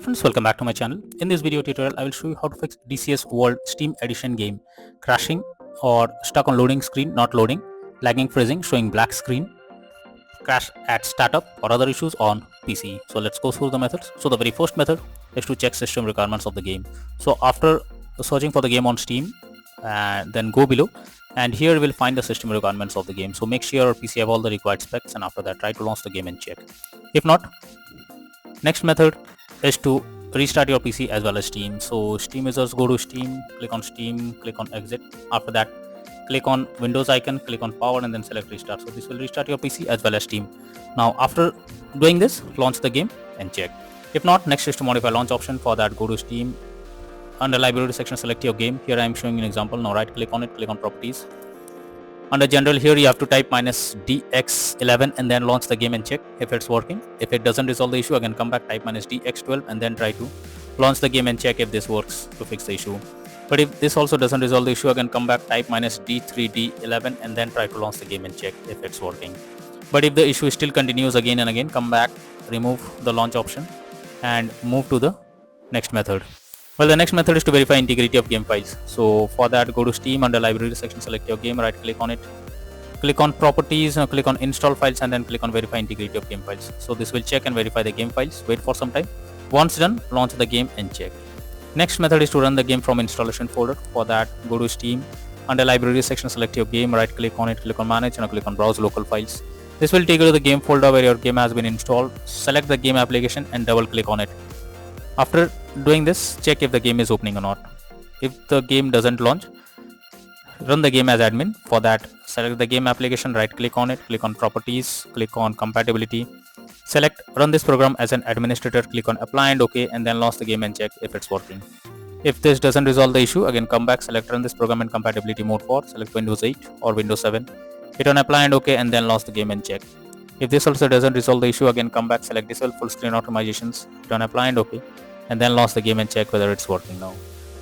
Friends, welcome back to my channel. In this video tutorial, I will show you how to fix DCS World Steam Edition game crashing or stuck on loading screen, not loading, lagging, freezing, showing black screen, crash at startup or other issues on PC. So let's go through the methods. So the very first method is to check system requirements of the game. So after searching for the game on Steam, then go below and here you will find the system requirements of the game. So make sure your PC have all the required specs and after that try to launch the game and check. If not, next method is to restart your PC as well as Steam. So Steam users go to Steam, click on Steam, click on exit. After that click on Windows icon, click on power and then select restart. So this will restart your PC as well as Steam. Now after doing this, launch the game and check. If not, next is to modify launch option. For that go to Steam, under library section select your game. Here I am showing an example. Now right click on it, click on properties. Under general, here you have to type -DX11 and then launch the game and check if it's working. If it doesn't resolve the issue, again come back, type -DX12 and then try to launch the game and check if this works to fix the issue. But if this also doesn't resolve the issue, again come back, type -D3D11 and then try to launch the game and check if it's working. But if the issue still continues again and again, come back, remove the launch option and move to the next method. Well, the next method is to verify integrity of game files. So for that go to Steam, under library section select your game, right click on it, click on properties, click on install files and then click on verify integrity of game files. So this will check and verify the game files. Wait for some time. Once done, launch the game and check. Next method is to run the game from installation folder. For that go to Steam, under library section select your game, right click on it, click on manage and click on browse local files. This will take you to the game folder where your game has been installed. Select the game application and double click on it. After doing this, check if the game is opening or not. If the game doesn't launch, run the game as admin. For that, select the game application, right click on it, click on properties, click on compatibility, select run this program as an administrator, click on apply and OK and then launch the game and check if it's working. If this doesn't resolve the issue, again come back, select run this program in compatibility mode for, select Windows 8 or Windows 7, hit on apply and OK and then launch the game and check. If this also doesn't resolve the issue, again come back, select disable full screen optimizations, hit on apply and OK and then launch the game and check whether it's working now.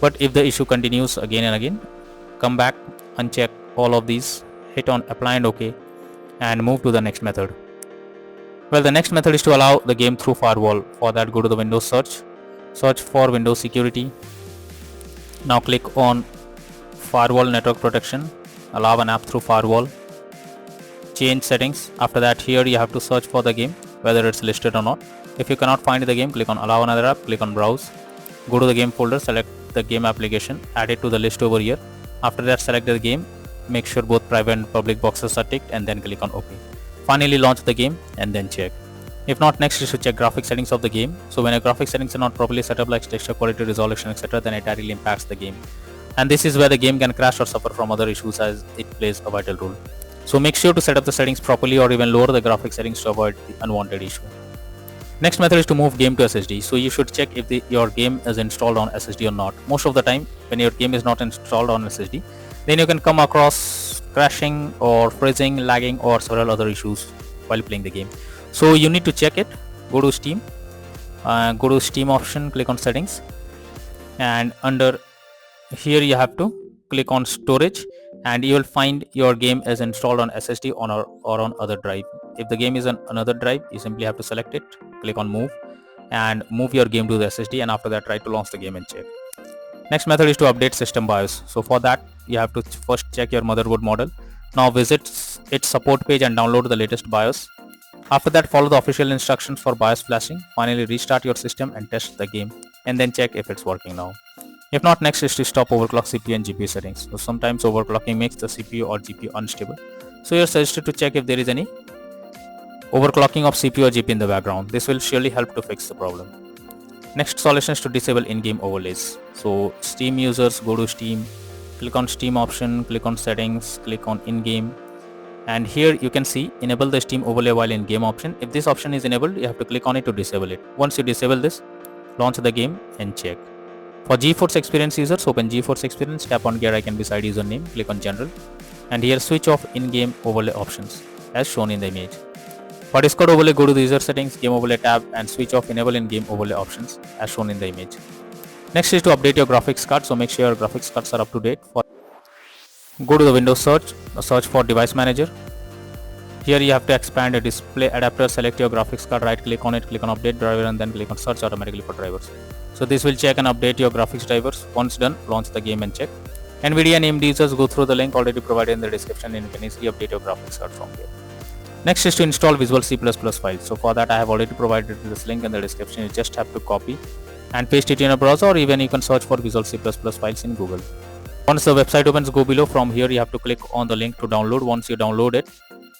But if the issue continues again and again, come back, uncheck all of these, hit on apply and OK and move to the next method. Well, the next method is to allow the game through firewall. For that go to the Windows search for Windows security. Now click on firewall network protection, allow an app through firewall, change settings. After that here you have to search for the game whether it's listed or not. If you cannot find the game, click on allow another app, click on browse, go to the game folder, select the game application, add it to the list over here. After that select the game, make sure both private and public boxes are ticked and then click on OK. Finally launch the game and then check. If not, next is to check graphic settings of the game. So when your graphic settings are not properly set up like texture quality, resolution, etc., then it directly impacts the game. And this is where the game can crash or suffer from other issues as it plays a vital role. So make sure to set up the settings properly or even lower the graphic settings to avoid the unwanted issue. Next method is to move game to SSD. So you should check if your game is installed on SSD or not. Most of the time when your game is not installed on SSD, then you can come across crashing or freezing, lagging or several other issues while playing the game. So you need to check it. Go to Steam, go to Steam option, click on settings and under here you have to click on storage and you will find your game is installed on SSD or on other drive. If the game is on another drive, you simply have to select it, click on move and move your game to the SSD and after that try to launch the game and check. Next method is to update system BIOS. So for that you have to first check your motherboard model. Now visit its support page and download the latest BIOS. After that follow the official instructions for BIOS flashing. Finally restart your system and test the game and then check if it's working now. If not, next is to stop overclock CPU and GPU settings. So sometimes overclocking makes the CPU or GPU unstable. So you're suggested to check if there is any overclocking of CPU or GPU in the background. This will surely help to fix the problem. Next solution is to disable in-game overlays. So Steam users go to Steam, click on Steam option, click on settings, click on in-game and here you can see enable the Steam overlay while in-game option. If this option is enabled, you have to click on it to disable it. Once you disable this, launch the game and check. For GeForce Experience users, open GeForce Experience, tap on gear icon beside username, click on general and here switch off in-game overlay options as shown in the image. For Discord overlay, go to the user settings, game overlay tab and switch off enable in-game overlay options as shown in the image. Next is to update your graphics card. So make sure your graphics cards are up to date. Go to the Windows search for device manager. Here you have to expand a display adapter, select your graphics card, right click on it, click on update driver, and then click on search automatically for drivers. So this will check and update your graphics drivers. Once done, launch the game and check. NVIDIA and AMD users, go through the link already provided in the description and you can easily update your graphics card from here. Next is to install Visual C++ files. So for that I have already provided this link in the description. You just have to copy and paste it in a browser, or even you can search for Visual C++ files in Google. Once the website opens, go below. From here you have to click on the link to download. Once you download it,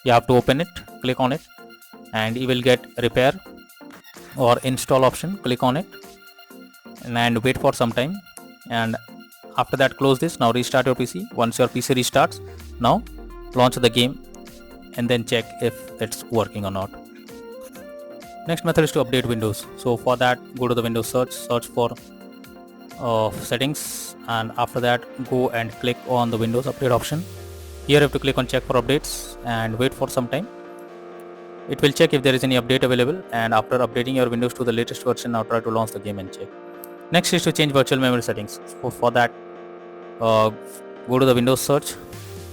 you have to open it, click on it, and you will get repair or install option. Click on it and wait for some time, and after that close this. Now restart your PC. Once your PC restarts, now launch the game and then check if it's working or not. Next method is to update Windows. So for that, go to the Windows search for settings, and after that go and click on the Windows update option. Here you have to click on check for updates and wait for some time. It will check if there is any update available, and after updating your Windows to the latest version, now try to launch the game and check. Next is to change virtual memory settings. So for that, go to the Windows search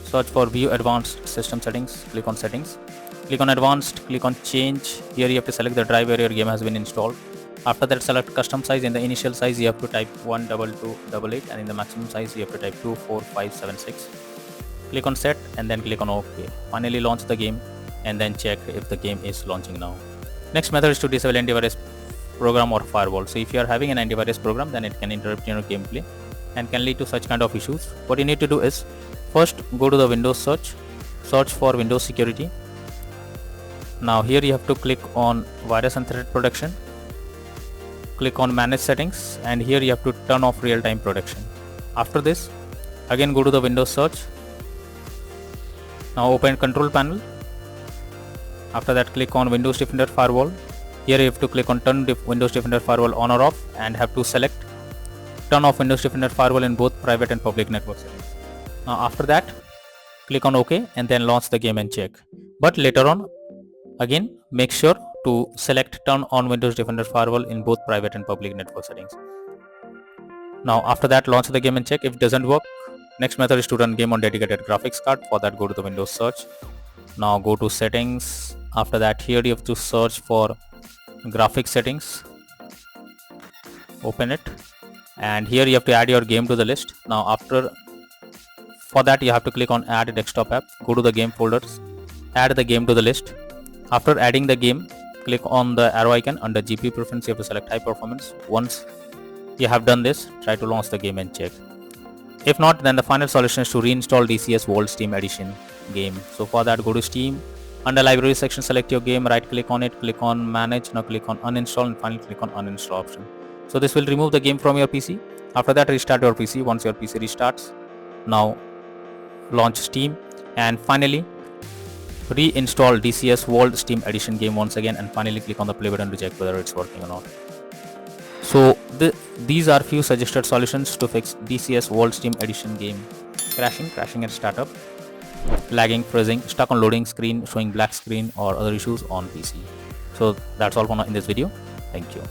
for view advanced system settings, click on settings, click on advanced, click on change. Here you have to select the drive where your game has been installed. After that, select custom size. In the initial size you have to type 12288, and in the maximum size you have to type 24576. Click on set and then click on OK. Finally launch the game and then check if the game is launching now. Next method is to disable antivirus program or firewall. So if you are having an antivirus program, then it can interrupt your gameplay and can lead to such kind of issues. What you need to do is, first go to the Windows search for Windows security. Now here you have to click on virus and threat protection, click on manage settings, and here you have to turn off real-time protection. After this, again go to the Windows search. Now open control panel. After that, click on Windows Defender Firewall. Here you have to click on turn Windows Defender Firewall on or off, and have to select turn off Windows Defender Firewall in both private and public network settings. Now after that, click on OK and then launch the game and check. But later on, again make sure to select turn on Windows Defender Firewall in both private and public network settings. Now after that, launch the game and check. If it doesn't work, next method is to run game on dedicated graphics card. For that, go to the Windows search. Now go to settings. After that, here you have to search for graphics settings. Open it, and here you have to add your game to the list. Now for that you have to click on add desktop app. Go to the game folders, add the game to the list. After adding the game, click on the arrow icon. Under GPU preference you have to select high performance. Once you have done this, try to launch the game and check. If not, then the final solution is to reinstall DCS World Steam Edition game. So for that, go to Steam. Under library section, select your game, right click on it, click on manage. Now click on uninstall and finally click on uninstall option. So this will remove the game from your PC. After that, restart your PC. Once your PC restarts, now launch Steam and finally reinstall DCS World Steam Edition game once again, and finally click on the play button to check whether it's working or not. So these are few suggested solutions to fix DCS World Steam Edition game crashing at startup, lagging, freezing, stuck on loading screen, showing black screen, or other issues on PC. So that's all for now in this video. Thank you.